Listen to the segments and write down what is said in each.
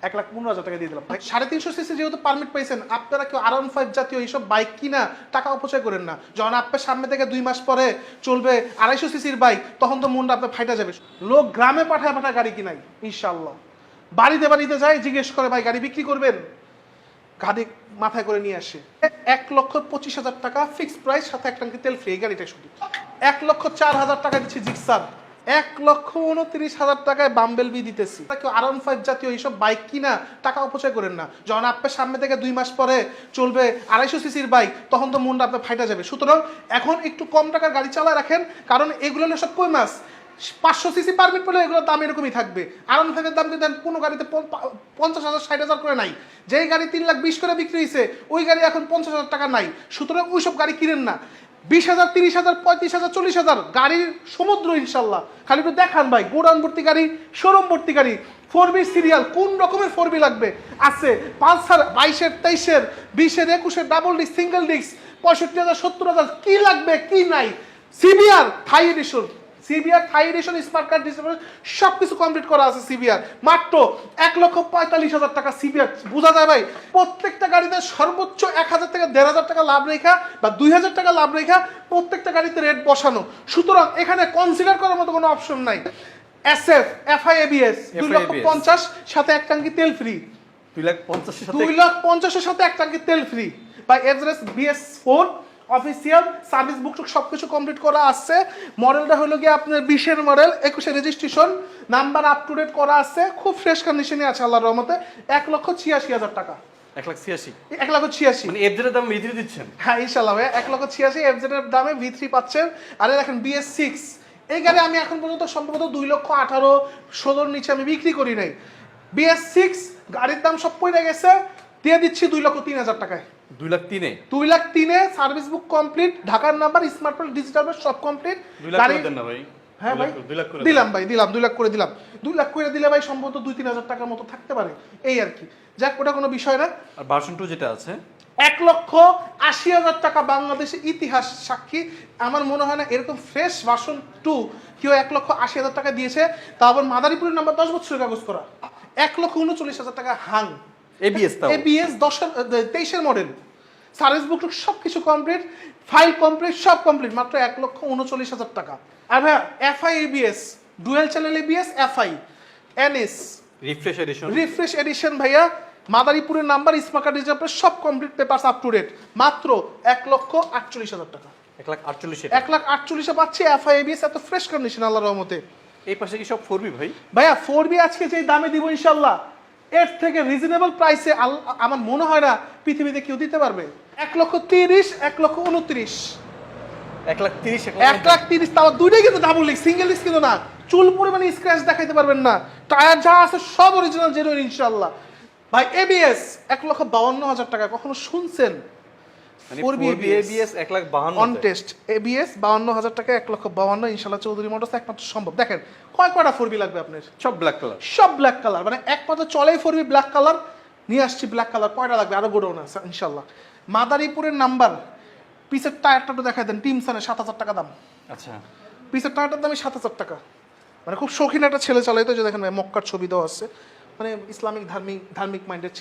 1,15,000 টাকা দিয়ে দিলাম। 350 সিসি যেহেতু পারমিট পাইছেন, আপনারা কেউ R15 জাতীয় এইসব বাইক কিনা টাকা অপচয় করেন না। যখন আপনার সামনে থেকে 2 মাস পরে চলবে 250 সিসির বাইক, তখন তো মনটা আপনার ফাইটা যাবে। লোক গ্রামে পাঠায় গাড়ি কিনাই ইনশাল্লাহ। বাড়িতে যায়, জিজ্ঞেস করে ভাই গাড়ি বিক্রি করবেন, গাড়ি মাথায় করে নিয়ে আসে। 1,25,000 টাকা ফিক্সড প্রাইস, সাথে এক ট্যাঙ্কি তেল ফ্রি। এই গাড়িটা শুধু 1,04,000 টাকা দিচ্ছি জিক্সার। 1,29,000 টাকায় বাম্বেল বি দিতেছি। কেউ R15 জাতীয় এইসব বাইক কিনা টাকা অপচয় করেন না। যখন আপনার সামনে থেকে 2 মাস পরে চলবে 250 সিসির বাইক, তখন তো মনটা আপনার ফাইটা যাবে। সুতরাং এখন একটু কম টাকার গাড়ি চালায় রাখেন, কারণ এগুলো হলো সব কই মাস। 500 সিসি পারমিট পেলে এগুলোর দাম এরকমই থাকবে। R15 দাম কিন্তু কোনো গাড়িতে 50,000 60,000 করে নাই। যেই গাড়ি 3,20,000 করে বিক্রি হয়েছে, ওই গাড়ি এখন 50,000 টাকা নাই। সুতরাং ওইসব গাড়ি কিনেন না। 20,000 30,000 35,000 40,000 গাড়ির সমুদ্র ইনশাল্লাহ। খালি একটু দেখান ভাই, গোডাউন ভর্তি গাড়ি, শোরুম ভর্তি গাড়ি, 4B সিরিয়াল, কোন রকমের 4B লাগবে আছে। পালসার 22-এর 23-এর 20-এর 21-এর ডাবল ডিস্ক সিঙ্গেল ডিস্ক 65,000 70,000 কি লাগবে কি নাই। CBR Thai edition, smart card display সবকিছু কমপ্লিট করা আছে। সিবিআর মাত্র 1,45,000 টাকা। সিবিআর বোঝা যায় ভাই, প্রত্যেকটা গাড়িতে সর্বোচ্চ 1,000 থেকে 1,500 টাকা লাভ রেখা বা 2,000 টাকা লাভ রেখা প্রত্যেকটা গাড়িতে রেট বসানো। সুতরাং এখানে কনসিডার করার মতো কোনো অপশন নাই। SF FI ABS 2,50,000 সাথে এক ট্যাঙ্কি তেল ফ্রি। 2,50,000 সাথে এক ট্যাঙ্কি তেল free. By Everest BS4 official service book সবকিছু কমপ্লিট করা আছে। মডেলটা হলো গিয়ে আপনার 20-এর মডেল, 21-এর registration, number up to date করা আছে, খুব ফ্রেশ কন্ডিশনে আছে আল্লাহর রহমতে। 1,86,000 টাকা। 1,86,000 1,86,000 মানে এফজেড এর দাম V3 দিচ্ছেন? হ্যাঁ ইনশাআল্লাহ ভাই, 1,86,000 এফজেড এর দামে V3 পাচ্ছেন। আর দেখেন BS6, এই গাড়ি আমি এখন পর্যন্ত সম্ভবত 2,18,000 16 নিচে আমি বিক্রি করি নাই। BS6 গাড়ির দাম সব পড়ে গেছে, দিয়ে দিচ্ছি 2,03,000 টাকায়। 2,03,000 সার্ভিস বুক কমপ্লিট, ঢাকার নাম্বার, স্মার্ট কার্ড, ডিজিটাল সব কমপ্লিট। 2 লাখ করে দেন না ভাই? হ্যাঁ ভাই 2 লাখ করে দিলাম ভাই, 2 লাখ করে দিলাম। 2 লাখ করে দিলে ভাই সম্ভবত 2-3,000 টাকার মতো থাকতে পারে, এই আর কি। যাক, ওটা কোনো বিষয় না। আর ভার্সন 2 যেটা আছে 1,80,000 টাকা বাংলাদেশের ইতিহাস সাক্ষী। আমার মনে হয় না এরকম ফ্রেশ ভার্সন 2 কেউ 1,80,000 টাকা দিয়েছে, তা আবার মাদারীপুরের নাম্বার 10 বছরের কাগজ করা। 1,39,000 টাকা হাং ABS 23-এর মডেল, সার্ভিস বুক সবকিছু কমপ্লিট, ফাইল কমপ্লিট, সব কমপ্লিট, মাত্র 1,39,000 টাকা। আর ভাইয়া FI ABS dual channel ABS FI NS refresh edition ভাইয়া, মাদারীপুরের নাম্বার, স্মার্ট কার্ড, ডিজিটাল সব complete, papers up to date, মাত্র 1,48,000 টাকা। 1,48,000 পাচ্ছি FI ABS, এত ফ্রেশ কন্ডিশন আল্লাহর রহমতে। এই পাশে কি সব 4B ভাই? ভাইয়া 4B আজকে যে দামে দিব ইনশাআল্লাহ, এর থেকে রিজনেবল প্রাইসে আমার মনে হয় না পৃথিবীতে কেউ দিতে পারবে। 1,30,000 1,29,000 1,30,000 তাও দুইটাই কিন্তু ডাবল ডিস্ক, সিঙ্গেল ডিস্ক কিন্তু না। চুল পরিমাণে স্ক্র্যাচ দেখাইতে পারবেন না, টায়ার যা আছে সব অরিজিনাল জেনুইন ইনশাআল্লাহ। ভাই ABS 1,52,000 টাকা, কখনো শুনছেন? 4B ABS 1,52,000 on test ABS 52,000 টাকা, 1,52,000 ইনশাআল্লাহ। চৌধুরী মোটরস একমাত্র সম্ভব। দেখেন কয়টা 4B লাগবে আপনার? সব ব্ল্যাক কালার, মানে একমাত্র চলেই 4B ব্ল্যাক কালার নিয়ে আসছি। ব্ল্যাক কালার কয়টা লাগবে? আরো গোডাউন আছে ইনশাআল্লাহ। মাদারীপুরের নাম্বার, পিসের টায়ারটা তো দেখাই দেন, টিমসানের 7,000 টাকা দাম। আচ্ছা, পিসের টায়ারটার দামই 7,000 টাকা। মানে খুব শৌখিন একটা ছেলে চালাই তো, যে দেখেন ভাই মক্কার ছবি দেওয়া আছে, মানে ইসলামিক ধার্মিক মাইন্ডের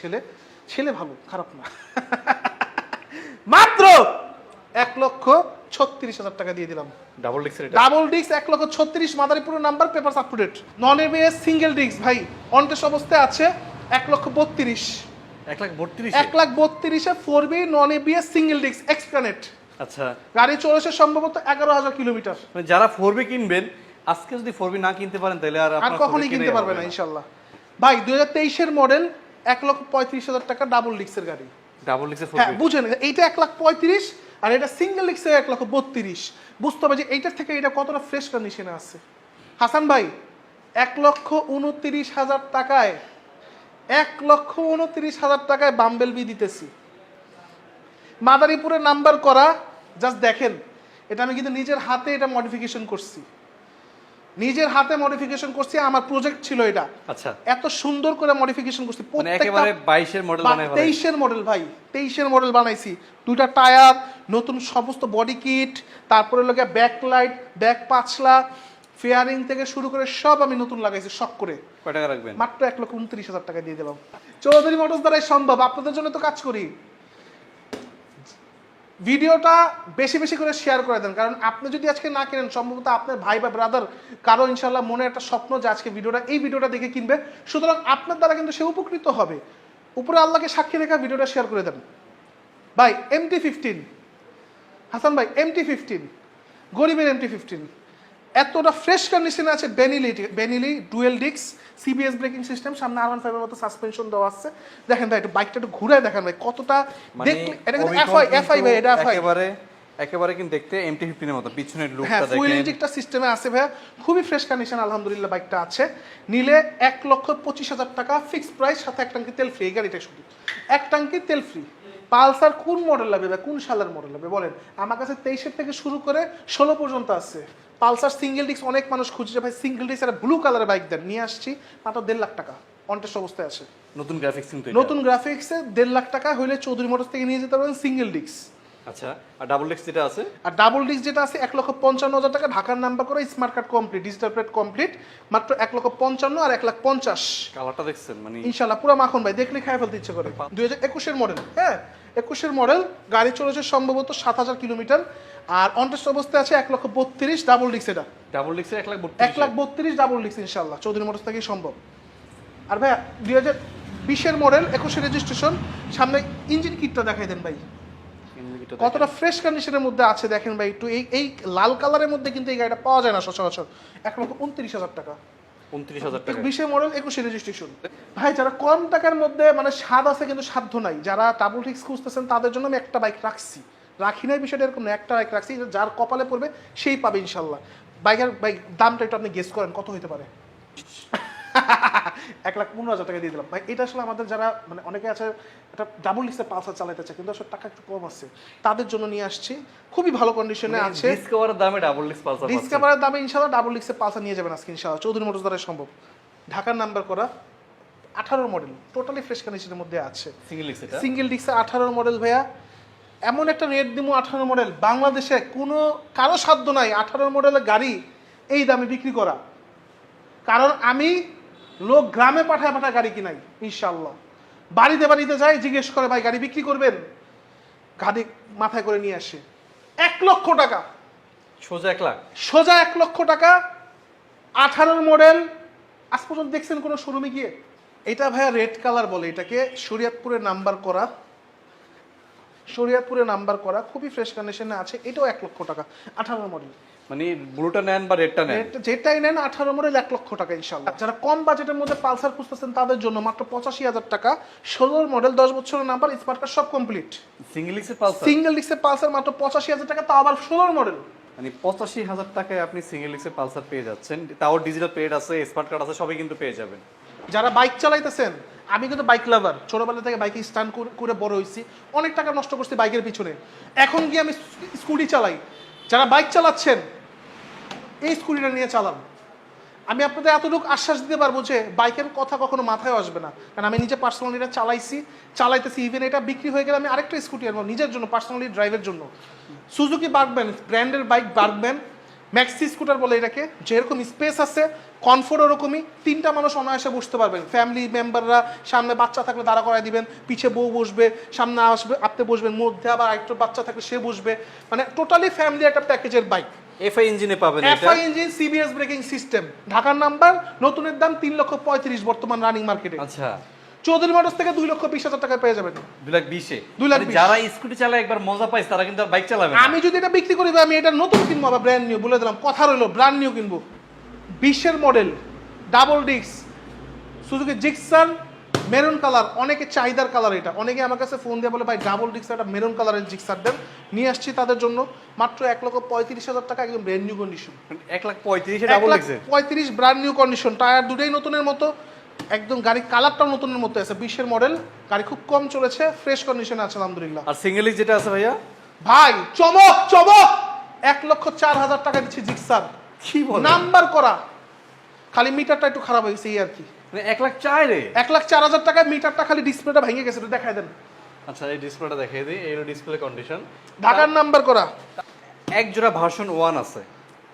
ছেলে ভালো, খারাপ না। মাত্র 1,36,000 টাকা দিয়ে দিলাম। ডাবল ডিস্ক 1,36,000 মাদারীপুরের number, papers up to date, non ABS single disc ভাই, অন টেস্ট অবস্থায় আছে। 1,32,000 1,32,000 4B non ABS single disc এক্সপ্লানেট। আচ্ছা, গাড়ি চলেছে সম্ভবত 11,000 কিলোমিটার। মানে যারা 4B কিনবেন, আজকে যদি 4B না কিনতে পারেন তাহলে আর কখনোই কিনতে পারবে না ইনশাআল্লাহ। ভাই 2023-এর মডেল, 1,35,000 টাকা, ডাবল ডিস্কের গাড়ি। হ্যাঁ বুঝেন, এইটা 1,35,000 আর এটা সিঙ্গেল ডিস্কের 1,32,000। বুঝতে হবে যে এইটার থেকে এটা কতটা ফ্রেশ কন্ডিশনে আছে। হাসান ভাই 1,29,000 টাকায় 1,29,000 টাকায় বাম্বেল বি দিতেছি, মাদারীপুরের নাম্বার করা। জাস্ট দেখেন, এটা আমি কিন্তু নিজের হাতে এটা মডিফিকেশন করছি, আমার প্রজেক্ট ছিল এটা। আচ্ছা, এত সুন্দর করে মডিফিকেশন করছি, মানে একেবারে 22-এর মডেল বানাই, 23-এর মডেল ভাই, 23-এর মডেল বানাইছি। দুইটা টায়ার নতুন, সমস্ত বডি কিট, তারপরে লাগে ব্যাক লাইট, ব্যাক পাঁচলা, ফেয়ারিং থেকে শুরু করে সব আমি নতুন লাগাইছি শখ করে। কয় টাকা রাখবেন? মাত্র 1,29,000 টাকা দিয়ে দিলাম। চৌধুরী মোটরস দ্বারাই সম্ভব, আপনাদের জন্য তো কাজ করি। ভিডিওটা বেশি বেশি করে শেয়ার করে দেন, কারণ আপনি যদি আজকে না কিনেন সম্ভবত আপনার ভাই বা ব্রাদার কারো ইনশাল্লাহ মনে একটা স্বপ্ন যে আজকে এই ভিডিওটা দেখে কিনবে, সুতরাং আপনার দ্বারা কিন্তু সে উপকৃত হবে। উপরে আল্লাহকে সাক্ষী রেখা ভিডিওটা শেয়ার করে দেন। ভাই MT-15, হাসান ভাই MT-15, গরিবের MT-15 এতটা ফ্রেশ কন্ডিশনে আছে। Benelli dual disk CBS braking system, সামনে R15 এর মতো সাসপেনশন দেওয়া আছে। দেখেন ভাই একটু বাইকটা একটু ঘুরে দেখেন ভাই কতটা দেখলে, এটা কিন্তু FI ভাই, এটা FI একেবারে কিন্তু দেখতে MT-15 এর মতো পিছনের লুকটা হ্যাঁ, দেখেন। ফুল ইঞ্জিনটা সিস্টেমে আছে ভাই, খুবই ফ্রেশ কন্ডিশন আলহামদুলিল্লাহ বাইকটা আছে। নিলে 1,25,000 টাকা ফিক্সড প্রাইস, সাথে এক ট্যাঙ্কি তেল ফ্রি। এই গাড়িটা শুধু এক ট্যাঙ্কি তেল ফ্রি। পালসার কোন মডেল লাগবে ভাই, কোন সালের মডেল লাগবে বলেন? আমার কাছে 23 থেকে শুরু করে 16 পর্যন্ত আছে। পালসার সিঙ্গেল ডিস্ক অনেক মানুষ খুঁজছে ভাই, সিঙ্গেল ডিস্ক আর ব্লু কালারের বাইক দেন, নিয়ে আসছি মাত্র 1.5 লাখ টাকা অনটেস্ট অবস্থায় আছে। নতুন গ্রাফিক্স কিন্তু নতুন গ্রাফিক্সে 1.5 লাখ টাকা হইলে চৌধুরী মোটরস থেকে নিয়ে যেতে পারবেন সিঙ্গেল ডিস্ক। আচ্ছা, আর ডাবল ডিস্ক যেটা আছে? আর ডাবল ডিস্ক যেটা আছে 1,55,000 টাকা, ঢাকার নাম্বার করে smart card complete, digital plate complete, মাত্র 1,55,000 আর 1,50,000। কালারটা দেখছেন মানে ইনশাআল্লাহ পুরো মাখন ভাই, দেখলে খাই ফেলতে ইচ্ছে করে। 2021 মডেল, হ্যাঁ 21 মডেল, গাড়ি চলেছে সম্ভবত 7,000 কিলোমিটার, আর অনটেস্ট অবস্থায় আছে 1,32,000 ডাবল ডিস্ক। এটা ডাবল ডিস্কের 1,32,000 ডাবল ডিস্ক ইনশাআল্লাহ চৌধুরী মোটরস থেকেই সম্ভব। আর ভাই 2020 মডেল, 21 রেজিস্ট্রেশন, সামনে ইঞ্জিন কিটটা দেখাই দেন ভাই কতটা ফ্রেশ কন্ডিশনের মধ্যে আছে। দেখেন ভাই একটু এই লাল কালারের মধ্যে কিন্তু এই গাড়িটা পাওয়া যায় না সচরাচর। 1,29,000 টাকা, 29,000 টাকা। 20 মডেল, 21 রেজিস্ট্রেশন। ভাই যারা কম টাকার মধ্যে মানে স্বাদ আছে কিন্তু সাধ্য নাই, যারা ডাবল ডিস্ক খুঁজতেছেন তাদের জন্য আমি একটা বাইক রাখছি, রাখি নাই বিষয়টা এরকম না, একটা বাইক রাখছি, যার কপালে পড়বে সেই পাবে ইনশাল্লাহ। বাইকের দামটা একটু আপনি গেস করেন কত হতে পারে? 1,15,000 টাকা দিয়ে দিলাম ভাই। এটা আসলে আমাদের যারা মানে অনেকে আছে এটা ডাবল ডিস্কের পালসার চালাতে চায় কিন্তু আসলে টাকা একটু কম আছে, তাদের জন্য নিয়ে আসছি। খুবই ভালো কন্ডিশনে আছে, ডিসকভারের দামে ডাবল ডিস্ক পালসার, ডিসকভারের দামে ইনশাআল্লাহ ডাবল ডিস্কের পালসার নিয়ে যাবেন আজকে ইনশাআল্লাহ চৌধুরী মোটরস দ্বারা সম্ভব। ঢাকার নাম্বার করা, 18 মডেল, টোটালি ফ্রেশ কন্ডিশনের মধ্যে আছে। সিঙ্গেল ডিস্ক, এটা সিঙ্গেল ডিস্কে 18 মডেল ভাইয়া, এমন একটা রেট দিমু 18 মডেল, বাংলাদেশে কোনো কারো সাধ্য নাই 18 মডেলের গাড়ি এই দামে বিক্রি করা। কারণ আমি লোক গ্রামে পাঠায় গাড়ি কিনাই ইনশাআল্লাহ, বাড়িতে যাই জিজ্ঞেস করে ভাই গাড়ি বিক্রি করবেন, গাড়ি মাথায় করে নিয়ে আসে 1 লক্ষ টাকা, সোজা 1 লাখ, সোজা 1 লক্ষ টাকা 18 মডেল। আজ পর্যন্ত দেখছেন কোনো শোরুমে গিয়ে? এটা ভাইয়া রেড কালার বলে এটাকে, শরীয়তপুরে নাম্বার করা, শরীয়তপুরে নাম্বার করা, খুবই ফ্রেশ কন্ডিশনে আছে। এটাও 1 লক্ষ টাকা 18 মডেল। মানে ব্লুটা নেন বা রেডটা নেন, যেটাই নেন 18 মডেল 1 লক্ষ টাকা ইনশাআল্লাহ। যারা কম বাজেটের মধ্যে পালসার খুঁজতেছেন তাদের জন্য মাত্র 85,000 টাকা, 16 মডেল, 10 বছরের নাম্বার, স্মার্ট কার্ড সব কমপ্লিট। সিঙ্গেল ডিস্কের পালসার, সিঙ্গেল ডিস্কের পালসার মাত্র 85,000 টাকা, তাও আবার 16 মডেল। মানে 85,000 টাকায় আপনি সিঙ্গেল ডিস্কের পালসার পেয়ে যাচ্ছেন, তাও ডিজিটাল প্লেট আছে, স্মার্ট কার্ড আছে, সবই কিন্তু পেয়ে যাবেন। যারা বাইক চালাইতেছেন, আমি কিন্তু বাইক লাভার, ছোটবেলা থেকে বাইকে স্টান্ট করে বড় হয়েছি, অনেক টাকা নষ্ট করছি বাইকের পিছনে, এখন গিয়ে আমি স্কুটি চালাই। যারা বাইক চালাচ্ছেন এই স্কুটিটা নিয়ে চালান। আমি আপনাদের এতটুকু আশ্বাস দিতে পারবো যে বাইকের কথা কখনো মাথায় আসবে না, কারণ আমি নিজে পার্সোনালি এটা চালাইতেছি। ইভেন এটা বিক্রি হয়ে গেলে আমি আরেকটা স্কুটি আনবো নিজের জন্য, পার্সোনালি ড্রাইভের জন্য। সুজুকি বার্গম্যান ব্র্যান্ডের বাইক, বার্গম্যান ম্যাক্সি স্কুটার বলে এটাকে, যেরকম স্পেস আছে কমফোর্ট ওরকমই, 3টা মানুষ অনায়াসে বসতে পারবেন। ফ্যামিলি মেম্বাররা, সামনে বাচ্চা থাকলে দাঁড়া করাই দিবেন, পিছে বউ বসবে, সামনে আসবে আপনি বসবেন, মধ্যে আবার আরেকটা বাচ্চা থাকলে সে বসবে, মানে টোটালি ফ্যামিলি একটা প্যাকেজের বাইক। এফআই ইঞ্জিনে পাবেন, এটা FI engine, CBS braking system, ঢাকার নাম্বার, নতুনের দাম 3,35,000 বর্তমান রানিং মার্কেটে। আচ্ছা, চৌধুরী মোটরস থেকে 2,20,000 টাকায় পেয়ে যাবেন। 2,20,000 2,20,000 যারা স্কুটি চালায় একবার মজা পাইছে তারা কিন্তু আর বাইক চালাবে না। আমি যদি এটা বিক্রি করি আমি এটা নতুন কিনবো, আবার ব্র্যান্ড নিউ, বলে দিলাম কথা রইলো, ব্র্যান্ড নিউ কিনবো। 20 model, double disc, Suzuki Gixxer, maroon colour, অনেকে চাহিদার কালার এটা। অনেকে আমার কাছে ফোন দিয়ে বলে ভাই ডাবল ডিস্ক একটা মেরুন কালারের জিক্সার দেন, নিয়ে আসছি তাদের জন্য মাত্র 1,35,000 টাকা, একদম brand new condition. 1,35,000 double disc, 1,35,000 brand new condition, tyre দুটোই নতুনের মতো, একদম গাড়ির কালারটাও নতুনের মতো আছে। 20 মডেল গাড়ি, খুব কম চলেছে, ফ্রেশ কন্ডিশনে আছে আলহামদুলিল্লাহ। আর সিঙ্গেল ডিস্ক যেটা আছে ভাইয়া, ভাই চমক 1,04,000 টাকা দিচ্ছি জিক্সার, কি বল, নাম্বার করা, খালি মিটারটা একটু খারাপ হয়েছে এই আর কি। মানে 1,04,000 রে, 1,04,000 টাকায় মিটারটা, খালি ডিসপ্লেটা ভেঙে গেছে, একটু দেখাই দেন। আচ্ছা, এই ডিসপ্লেটা দেখিয়ে দিই, এই ডিসপ্লে কন্ডিশন, ঢাকার নাম্বার করা, এক জোড়া ভার্সন 1 আছে,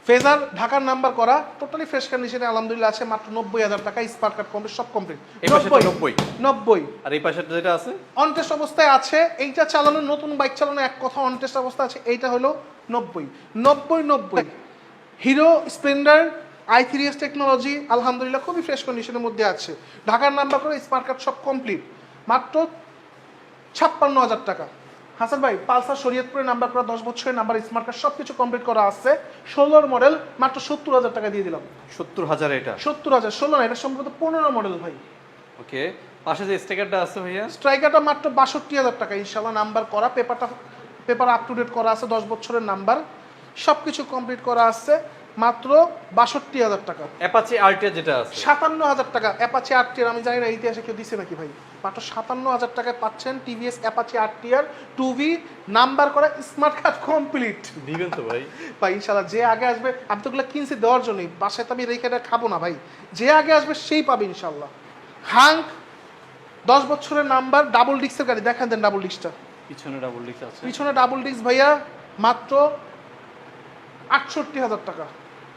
ফেজার ঢাকার নাম্বার করা, টোটালি ফ্রেশ কন্ডিশনে আলহামদুলিল্লাহ আছে, মাত্র 90,000 টাকা, স্মার্ট কার্ড কমপ্লিট, সব কমপ্লিট। এই পাশেরটা 90 90 আর এই পাশেরটা যেটা আছে অন টেস্ট অবস্থায় আছে। এইটা চালানো, নতুন বাইক চালানো এক কথা, অন টেস্ট অবস্থা আছে। এইটা হলো 90। হিরো স্প্লেন্ডার i3s টেকনোলজি আলহামদুলিল্লাহ খুবই ফ্রেশ কন্ডিশনের মধ্যে আছে, ঢাকার নাম্বার করে, স্মার্ট কার্ড সব কমপ্লিট, মাত্র 56,000 টাকা। হাসান ভাই পালসার শরীয়তপুরে নাম্বার করা, 10 বছরের নাম্বার, স্মার্ট কার্ড সব কিছু কমপ্লিট করা আছে, 16 মডেল, মাত্র 70,000 টাকা দিয়ে দিলাম। 70,000 এটা 70,000, 16 না, এটা সম্ভবত 15 মডেল ভাই। ওকে, পাশে যে স্টিকারটা আছে ভাইয়া, স্ট্রাইকারটা মাত্র 62,000 টাকা ইনশাল্লাহ, নাম্বার করা, পেপার আপ টু ডেট করা আছে, 10 বছরের নাম্বার, সব কিছু কমপ্লিট করা আছে, মাত্র 62,000 টাকা। অ্যাপাচি আরটিআর যেটা আছে 57,000 টাকা। অ্যাপাচি আরটিআর আমি জানি না ইতিহাসে কেউ দিছে নাকি ভাই, মাত্র 57,000 টাকায় পাচ্ছেন TVS Apache RTR 2V, number করা, স্মার্ট কার্ড কমপ্লিট। দিবেন তো ভাই? ভাই ইনশাল্লাহ যে আগে আসবে, আমি তো ওগুলো কিনছি দেওয়ার জন্যই, বাসায় তো আমি রেখে খাবো না ভাই, যে আগে আসবে সেই পাবে ইনশাল্লাহ। হাঙ্ক 10 বছরের নাম্বার, ডাবল ডিস্কের গাড়ি, দেখান দেন ডাবল ডিস্কটা। পিছনে ডাবল ডিস্ক আছে, পিছনে ডাবল ডিস্ক ভাইয়া, মাত্র 68,000 টাকা।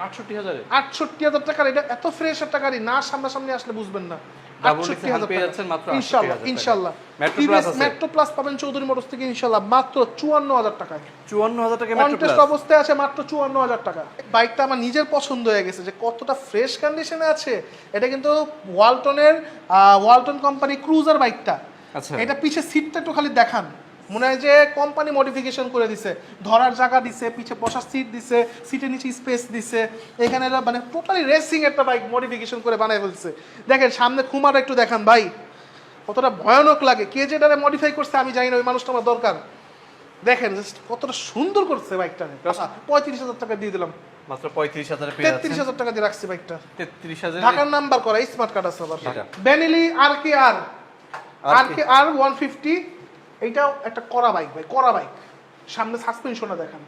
68,000 68,000 টাকার এটা এত ফ্রেশ একটা গাড়ি, না সামনাসামনি আসলে বুঝবেন না। ডাবল ডিস্ক পেয়ে যাচ্ছেন মাত্র 68,000 ইনশাআল্লাহ। মেট্রো প্লাস আছে, মেট্রো প্লাস পাবেন চৌধুরী মোটরস থেকে ইনশাআল্লাহ, মাত্র 54,000 টাকায়। 54,000 টাকা মেট্রো কন্টেস্ট প্লাস অবস্থায় আছে, মাত্র 54,000 টাকা। বাইকটা আমার নিজের পছন্দ হয়ে গেছে যে কতটা ফ্রেশ কন্ডিশনে আছে। এটা কিন্তু ওয়ালটন কোম্পানি ক্রুজার বাইকটা। আচ্ছা, এটা পিছে সিটটা একটু খালি দেখান, মনে হয় যে কোম্পানি মডিফিকেশন করে দিছে, ধরার জায়গা দিছে, পিছে বসার সিট দিছে, সিটের নিচে স্পেস দিছে, এখানে মানে টোটালি রেসিং একটা বাইক মডিফিকেশন করে বানায় ফেলছে। দেখেন সামনে খুমাটা একটু দেখান ভাই, কতটা ভয়ানক লাগে। কে যেটারে মডিফাই করছে আমি জানি না, ওই মানুষটা আমার দরকার। দেখেন জাস্ট কতটা সুন্দর করছে বাইকটা। 35,000 টাকা দিয়ে দিলাম, মাত্র 35,000 পেয়ে যাচ্ছেন। 33,000 টাকা দিয়ে রাখছি বাইকটা, 33,000 ঢাকার নাম্বার করা, স্মার্ট কার্ড আছে আবার। বেনেলি RKR 150, এইটাও একটা করা বাইক ভাই, করা বাইক। সামনে সাসপেনশনটা দেখান,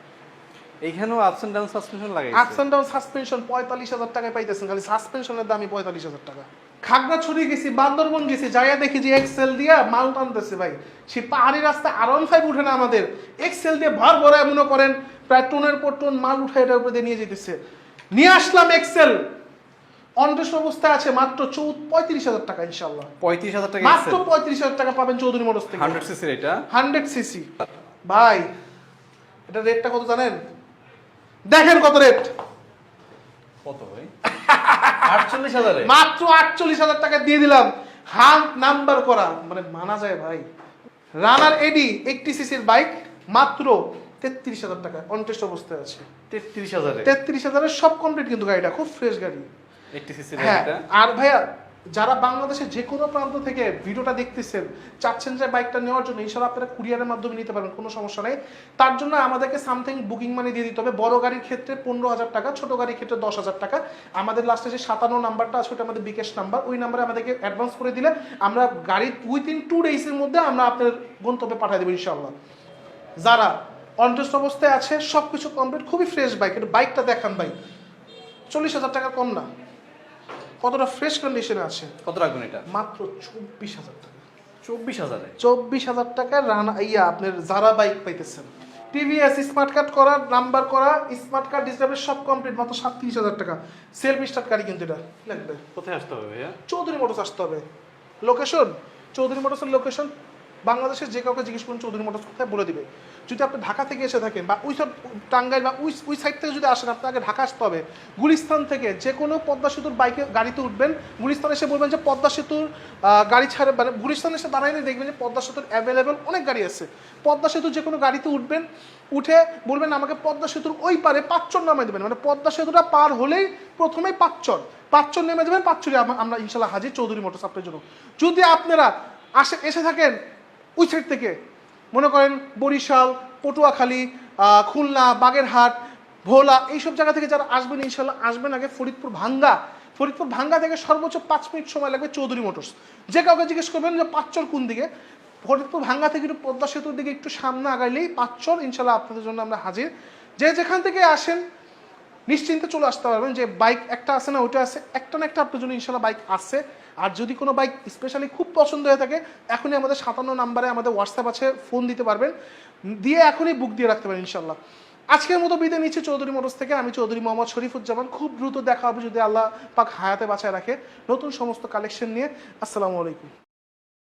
এইখানেও আপস এন্ড ডাউন সাসপেনশন লাগাইছে, আপস এন্ড ডাউন সাসপেনশন 45,000 টাকায় পাইতেছেন, খালি সাসপেনশনের দামই 45,000 টাকা। খাগড়াছড়ি গেছি, বান্দরবন গেছি, যাইয়া দেখি যে এক্সেল দিয়া মাল টানতেছে ভাই, সে পাহাড়ি রাস্তায় R15 উঠে না আমাদের, এক্সেল দিয়ে ভর ভরায় মনে করেন প্রায় টনের পর টন মাল উঠায় এটার উপরে দিয়ে নিয়ে যেতেছে। নিয়ে আসলাম এক্সেল, অনটেস্ট অবস্থায় আছে, মাত্র 35,000 টাকা ইনশাআল্লাহ। 35,000 টাকা মাত্র 35,000 টাকা পাবেন চৌধুরী মোটরস থেকে, 100 সিসির এটা, 100 সিসি। ভাই এটা রেটটা কত জানেন? দেখেন কত রেট, কত ভাই? 48,000 এ মাত্র 48,000 টাকা দিয়ে দিলাম। হাঙ্ক নাম্বার করা, মানে মানা যায় ভাই। রানার এডি 80 সিসির বাইক, মাত্র 33,000 টাকা, অনটেস্ট অবস্থায় আছে। 33,000 এ 33,000 এর সব কমপ্লিট, কিন্তু গাড়িটা খুব ফ্রেশ গাড়ি। 80 সিসির হ্যাঁ, এটা। আর ভাইয়া যারা বাংলাদেশের যে কোনো প্রান্ত থেকে ভিডিওটা দেখতেছেন, চাচ্ছেন যে বাইকটা নেওয়ার জন্য, ইনশাআল্লাহ আপনারা কুরিয়ারের মাধ্যমে নিতে পারবেন, কোনো সমস্যা নেই। তার জন্য আমাদেরকে সামথিং বুকিং মানি দিয়ে দিতে হবে। বড় গাড়ির ক্ষেত্রে 15,000 টাকা, ছোট গাড়ির ক্ষেত্রে 10,000 টাকা। আমাদের লাস্টে যে 57 নাম্বারটা আছে ওটা আমাদের বিকাশ নাম্বার, ওই নাম্বারে আমাদেরকে অ্যাডভান্স করে দিলে আমরা গাড়ির উইথিন 2 ডেজের মধ্যে আমরা আপনার গন্তব্যে পাঠিয়ে দেবো ইনশাআল্লাহ। যারা অনটেস্ট অবস্থায় আছে, সব কিছু কমপ্লিট, খুবই ফ্রেশ বাইক। এটা বাইকটা দেখান ভাই, 40,000 টাকা কম না, কতটা ফ্রেশ কন্ডিশনে আছে। কত রাখবেন এটা? মাত্র 24,000 টাকা। 24,000 এ 24,000 টাকা রানা আপনার যারা বাইক পাইতেছেন। টিভিএস স্মার্ট কার্ড করা, নাম্বার করা, স্মার্ট কার্ড ডিসপ্লে সব কমপ্লিট, মাত্র 37,000 টাকা। সেলফ স্টার্ট গাড়ি কিন্তু এটা লাগবে। কোথায় আসতে হবে ভাইয়া? চৌধুরী মোটরস আসতে হবে। লোকেশন চৌধুরী মোটরসের লোকেশন বাংলাদেশের যে কাউকে জিজ্ঞেস করুন চৌধুরী মোটরস কোথায় বলে দিবে। যদি আপনি ঢাকা থেকে এসে থাকেন বা ওই সব টাঙ্গাইল বা ওই সাইড থেকে যদি আসেন, আপনাকে ঢাকা আসতে হবে। গুলিস্তান থেকে যে কোনো পদ্মা সেতুর বাইকে গাড়িতে উঠবেন, গুলিস্তান এসে বলবেন যে পদ্মা সেতুর গাড়ি ছাড়ে, মানে গুলিস্তান এসে দাঁড়াইলে দেখবেন যে পদ্মা সেতুর অ্যাভেলেবেল অনেক গাড়ি আছে। পদ্মা সেতুর যে কোনো গাড়িতে উঠবেন, উঠে বলবেন আমাকে পদ্মা সেতুর ওই পারে পাঁচচর নামে দেবেন, মানে পদ্মা সেতুটা পার হলেই প্রথমেই পাঁচচর নেমে দেবেন। পাঁচচরে আমরা ইনশাল্লাহ হাজির চৌধুরী মোটরস আপনার জন্য। যদি আপনারা এসে থাকেন ওই সাইড থেকে, মনে করেন বরিশাল, পটুয়াখালী, খুলনা, বাগেরহাট, ভোলা, এইসব জায়গা থেকে যারা আসবেন ইনশাল্লাহ আসবেন আগে ফরিদপুর ভাঙ্গা থেকে সর্বোচ্চ 5 মিনিট সময় লাগবে চৌধুরী মোটরস। যে কাউকে জিজ্ঞেস করবেন যে পাঁচচর কোন দিকে, ফরিদপুর ভাঙ্গা থেকে একটু পদ্মা সেতুর দিকে একটু সামনে আগাইলেই পাঁচচর, ইনশাল্লাহ আপনাদের জন্য আমরা হাজির। যে যেখান থেকে আসেন নিশ্চিন্তে চলে আসতে পারবেন, যে বাইক একটা আছে না ওইটা আছে, একটা না একটা আপনার জন্য ইনশাল্লাহ বাইক আছে। আর যদি কোনো বাইক স্পেশালি খুব পছন্দ হয়ে থাকে, এখনই আমাদের 57 নাম্বারে আমাদের হোয়াটসঅ্যাপ আছে, ফোন দিতে পারবেন, দিয়ে এখনই বুক দিয়ে রাখতে পারেন ইনশাল্লাহ। আজকের মতো বিদায় নিচ্ছি চৌধুরী মোটরস থেকে। আমি চৌধুরী মোহাম্মদ শরীফুজ্জামান। খুব দ্রুত দেখা হবে যদি আল্লাহ পাক হায়াতে বাঁচায় রাখে নতুন সমস্ত কালেকশন নিয়ে। আসসালামু আলাইকুম।